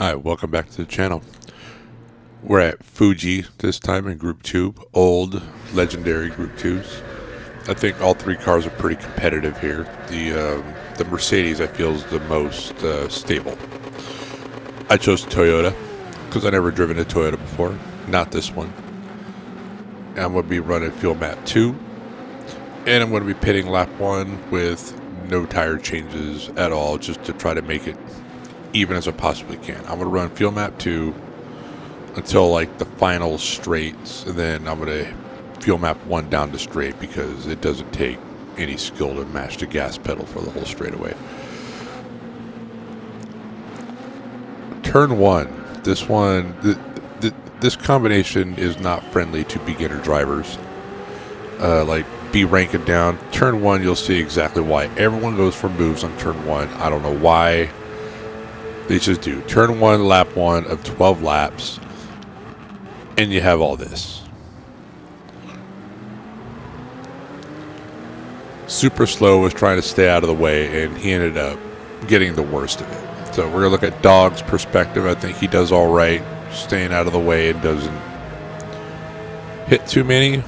Alright, welcome back to the channel. We're at Fuji this time in Group 2, old legendary Group 2s. I think all three cars are pretty competitive here. The Mercedes I feel is the most stable. I chose Toyota because I never driven a Toyota before, not this one. And I'm going to be running fuel map 2, and I'm going to be pitting lap 1 with no tire changes at all, just to try to make it even as I possibly can. I'm going to run fuel map 2 until like the final straights, and then I'm going to fuel map 1 down to straight because it doesn't take any skill to match the gas pedal for the whole straightaway. Turn 1. This one, this combination is not friendly to beginner drivers. Like B rank it down. Turn 1, you'll see exactly why. Everyone goes for moves on turn 1. I don't know why. They just do. Turn 1, lap 1 of 12 laps, and you have all this. Super Slow was trying to stay out of the way, and he ended up getting the worst of it. So we're going to look at Dog's perspective. I think he does all right, staying out of the way and doesn't hit too many.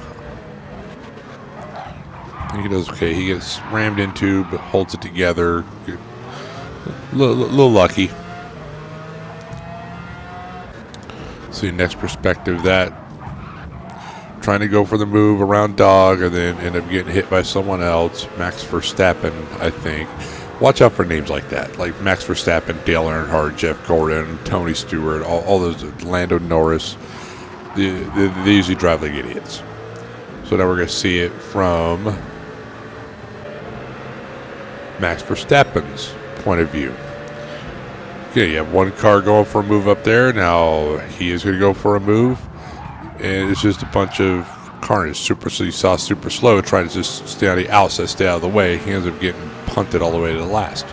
I think he does okay. He gets rammed into, but holds it together. A little lucky. See, next perspective, that trying to go for the move around Dog and then end up getting hit by someone else. Max Verstappen, I think. Watch out for names like that, like Max Verstappen, Dale Earnhardt, Jeff Gordon, Tony Stewart, all those, Lando Norris. They usually drive like idiots. So now we're going to see it from Max Verstappen's point of view. Okay, you have one car going for a move up there. Now he is going to go for a move, and it's just a bunch of carnage. So you saw Super Slow trying to just stay on the outside, stay out of the way. He ends up getting punted all the way to the last.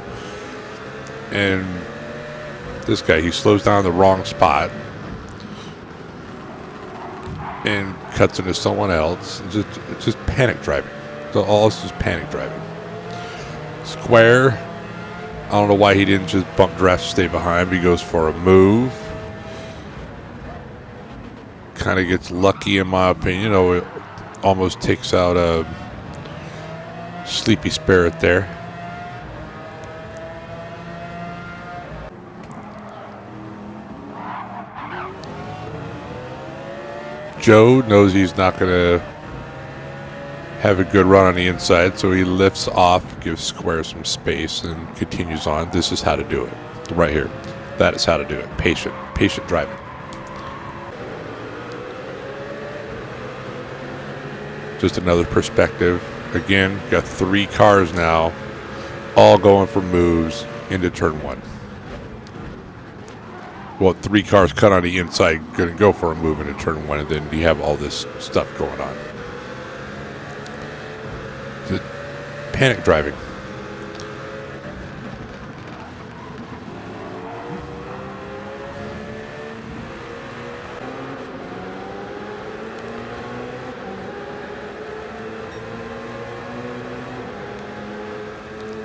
And this guy, he slows down in the wrong spot and cuts into someone else. It's just panic driving. So all this is panic driving. Square. I don't know why he didn't just bump draft, stay behind. He goes for a move. Kind of gets lucky, in my opinion. You know, it almost takes out a Sleepy Spirit there. Joe knows he's not going to have a good run on the inside, so he lifts off, gives Square some space, and continues on. This is how to do it, right here. That is how to do it. Patient driving. Just another perspective. Again, got 3 cars now, all going for moves into turn 1. Well, 3 cars cut on the inside, going to go for a move into turn 1, and then you have all this stuff going on. Panic driving.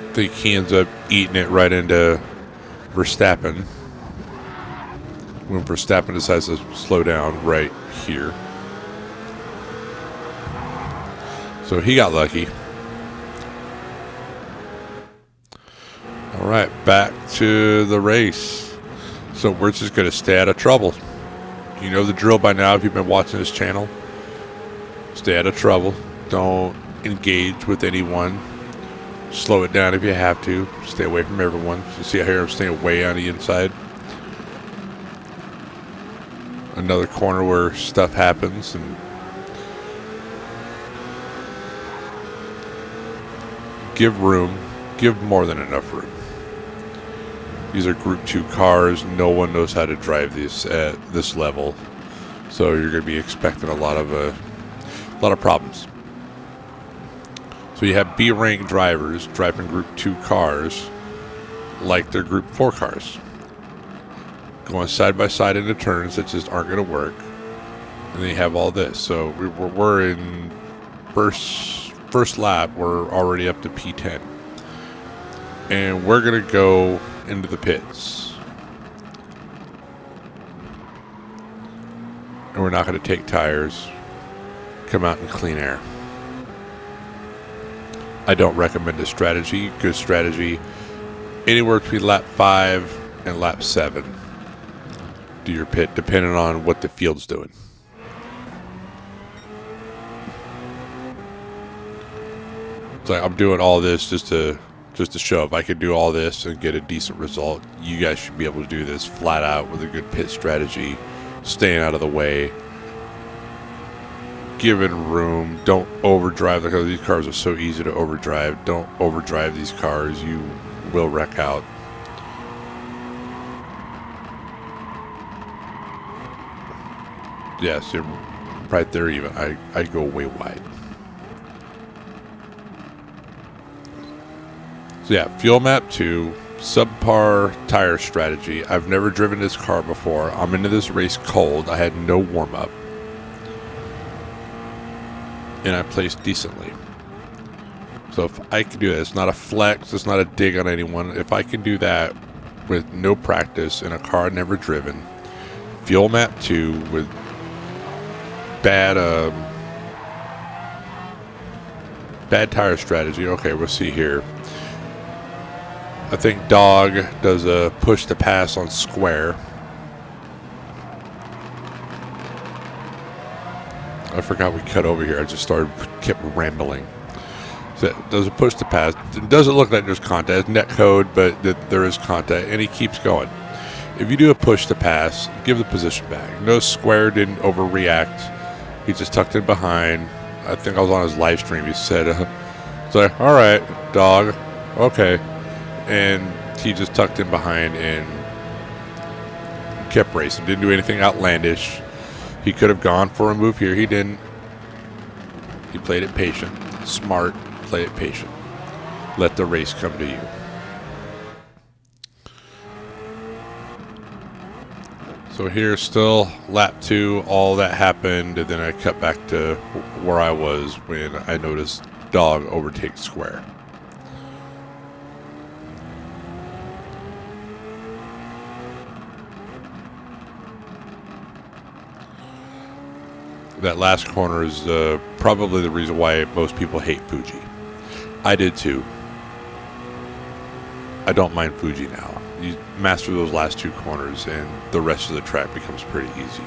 I think he ends up eating it right into Verstappen when Verstappen decides to slow down right here. So he got lucky. All right, back to the race. So we're just going to stay out of trouble. You know the drill by now if you've been watching this channel. Stay out of trouble. Don't engage with anyone. Slow it down if you have to. Stay away from everyone. You see how here I'm staying way on the inside. Another corner where stuff happens, and give room. Give more than enough room. These are Group 2 cars. No one knows how to drive these at this level, so you're going to be expecting a lot of problems. So you have B rank drivers driving Group 2 cars like they're Group 4 cars, going side by side into turns that just aren't going to work, and then you have all this. So we're in first lap. We're already up to P10. And we're going to go into the pits. we're not going to take tires, come out in clean air. I don't recommend this strategy. Good strategy, anywhere between lap 5 and lap 7. Do your pit, depending on what the field's doing. It's like I'm doing all this just to show if I could do all this and get a decent result. You guys should be able to do this flat out with a good pit strategy, staying out of the way, giving room. Don't overdrive, because these cars are so easy to overdrive. Don't overdrive these cars. You will wreck out. Yes, you're right there even. I go way wide. So yeah, fuel map 2, subpar tire strategy. I've never driven this car before. I'm into this race cold. I had no warm-up. And I placed decently. So if I can do that, it's not a flex, it's not a dig on anyone. If I can do that with no practice in a car I've never driven, fuel map 2 with bad tire strategy. Okay, we'll see here. I think Dog does a push to pass on square. I forgot we cut over here. I just kept rambling. So it does a push to pass. It doesn't look like there's contact. It's net code, but there is contact, and he keeps going. If you do a push to pass, give the position back. No, square didn't overreact. He just tucked in behind. I think I was on his live stream. He said, it's like, all right, Dog, okay. And he just tucked in behind and kept racing. Didn't do anything outlandish. He could have gone for a move here. He didn't. He played it patient. Smart. Play it patient. Let the race come to you. So here, still lap 2, all that happened, and then I cut back to where I was when I noticed Dog overtake square. That last corner is probably the reason why most people hate Fuji. I did too. I don't mind Fuji now. You master those last 2 corners and the rest of the track becomes pretty easy.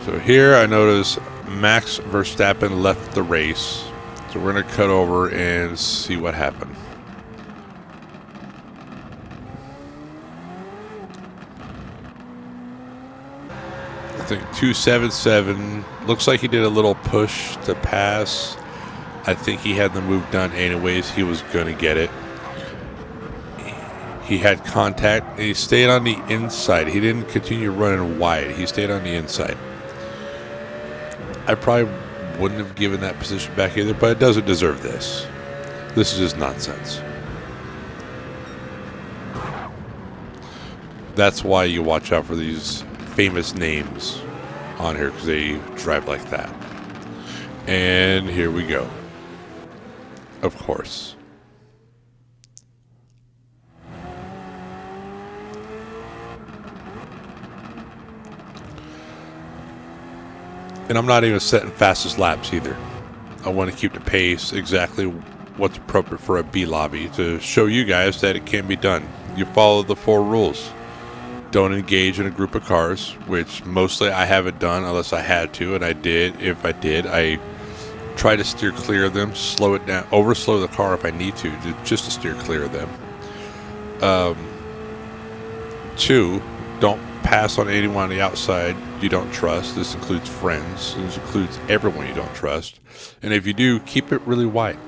So here I notice Max Verstappen left the race. So we're going to cut over and see what happened. I think 277. Looks like he did a little push to pass. I think he had the move done anyways. He was going to get it. He had contact, and he stayed on the inside. He didn't continue running wide. He stayed on the inside. I probably wouldn't have given that position back either, but it doesn't deserve this. This is just nonsense. That's why you watch out for these famous names on here, because they drive like that. And here we go. Of course. And I'm not even setting fastest laps either. I want to keep the pace exactly what's appropriate for a B lobby to show you guys that it can be done. You follow the 4 rules. Don't engage in a group of cars, which mostly I haven't done unless I had to, and I did. If I did, I try to steer clear of them, slow it down, overslow the car if I need to, just to steer clear of them. 2, don't pass on anyone on the outside you don't trust. This includes friends. This includes everyone you don't trust. And if you do, keep it really wide.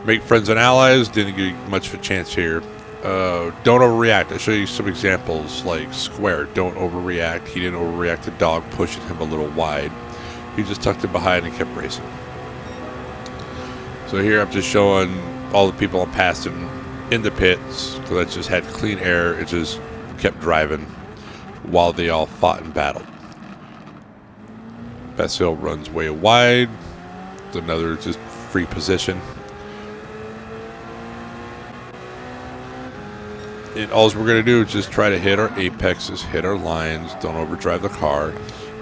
Make friends and allies. Didn't get much of a chance here. Don't overreact. I'll show you some examples like Square. Don't overreact. He didn't overreact to Dog pushing him a little wide. He just tucked it behind and kept racing. So here I'm just showing all the people I'm passing in the pits, because I just had clean air. It just kept driving while they all fought and battled. Basil runs way wide. It's another just free position. And all we're going to do is just try to hit our apexes, hit our lines, don't overdrive the car.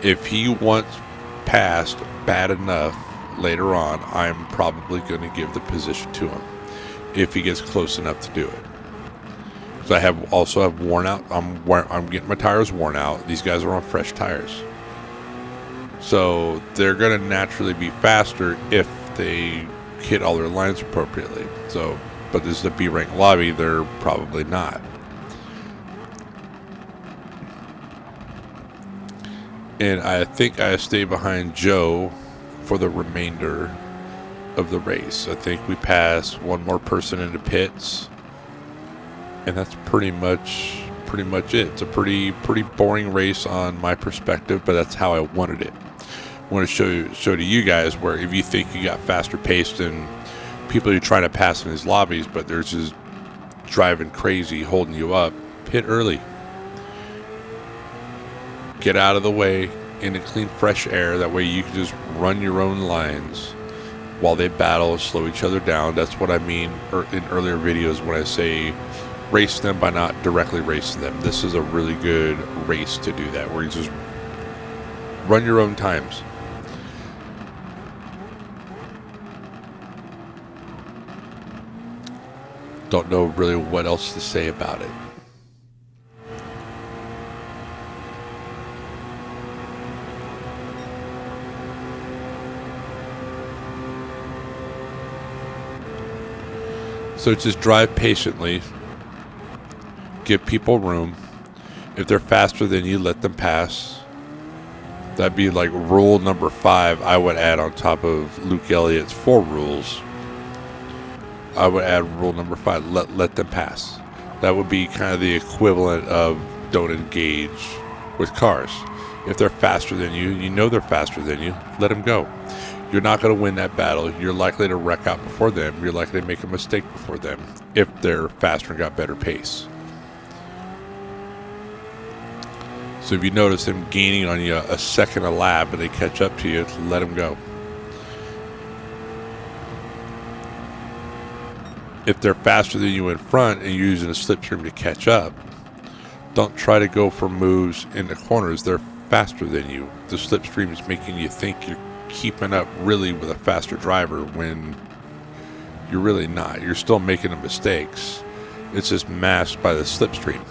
If he wants passed bad enough later on, I'm probably going to give the position to him if he gets close enough to do it. So I have worn out. I'm getting my tires worn out. These guys are on fresh tires, so they're going to naturally be faster if they hit all their lines appropriately. So, but this is a B rank lobby. They're probably not. And I think I stay behind Joe for the remainder of the race. I think we pass one more person into pits, and that's pretty much it. It's a pretty boring race on my perspective, but that's how I wanted it. I want to show to you guys where if you think you got faster pace than people you're trying to pass in these lobbies, but they're just driving crazy, holding you up, pit early. Get out of the way into clean, fresh air. That way you can just run your own lines while they battle and slow each other down. That's what I mean in earlier videos when I say race them by not directly racing them. This is a really good race to do that, where you just run your own times. Don't know really what else to say about it. So just drive patiently, give people room. If they're faster than you, let them pass. That'd be like rule number 5 I would add on top of Luke Elliott's 4 rules. I would add rule number 5, let them pass. That would be kind of the equivalent of don't engage with cars. If they're faster than you, you know they're faster than you, let them go. You're not going to win that battle. You're likely to wreck out before them. You're likely to make a mistake before them if they're faster and got better pace. So if you notice them gaining on you a second a lap and they catch up to you, let them go. If they're faster than you in front and you're using a slipstream to catch up, don't try to go for moves in the corners. They're faster than you. The slipstream is making you think you're keeping up really with a faster driver when you're really not. You're still making the mistakes. It's just masked by the slipstream.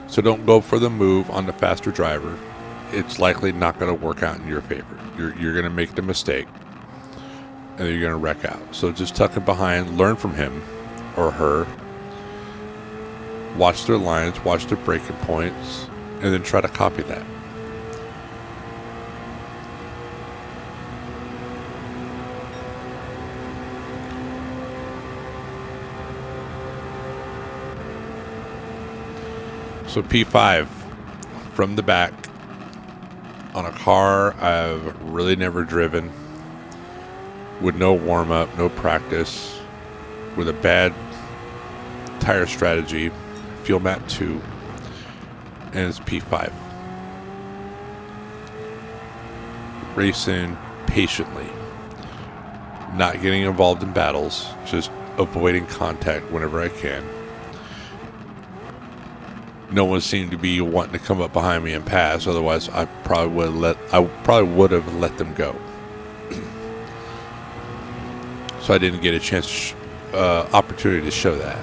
So don't go for the move on the faster driver. It's likely not going to work out in your favor. You're going to make the mistake and you're going to wreck out. So just tuck it behind, learn from him or her, watch their lines, watch their braking points, and then try to copy that. So P5 from the back on a car I've really never driven, with no warm-up, no practice, with a bad tire strategy, fuel mat 2, and it's P5. Racing patiently, not getting involved in battles, just avoiding contact whenever I can. No one seemed to be wanting to come up behind me and pass. Otherwise, I probably would have let them go. So I didn't get a chance, opportunity to show that.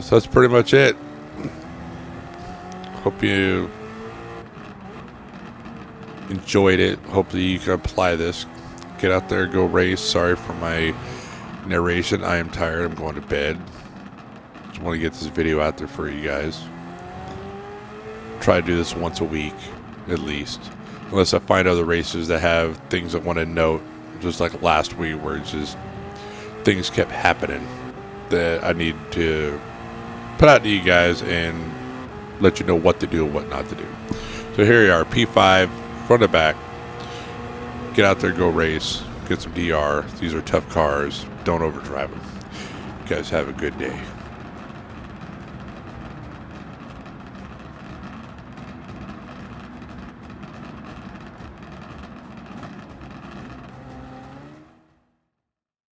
So that's pretty much it. Hope you enjoyed it. Hopefully you can apply this. Get out there, go race. Sorry for my narration. I am tired. I'm going to bed. Just want to get this video out there for you guys. Try to do this once a week, at least. Unless I find other races that have things I want to note. Just like last week where it's just things kept happening that I need to put out to you guys and let you know what to do and what not to do. So here you are, P5, front to back. Get out there, go race, get some DR. These are tough cars. Don't overdrive them. You guys have a good day.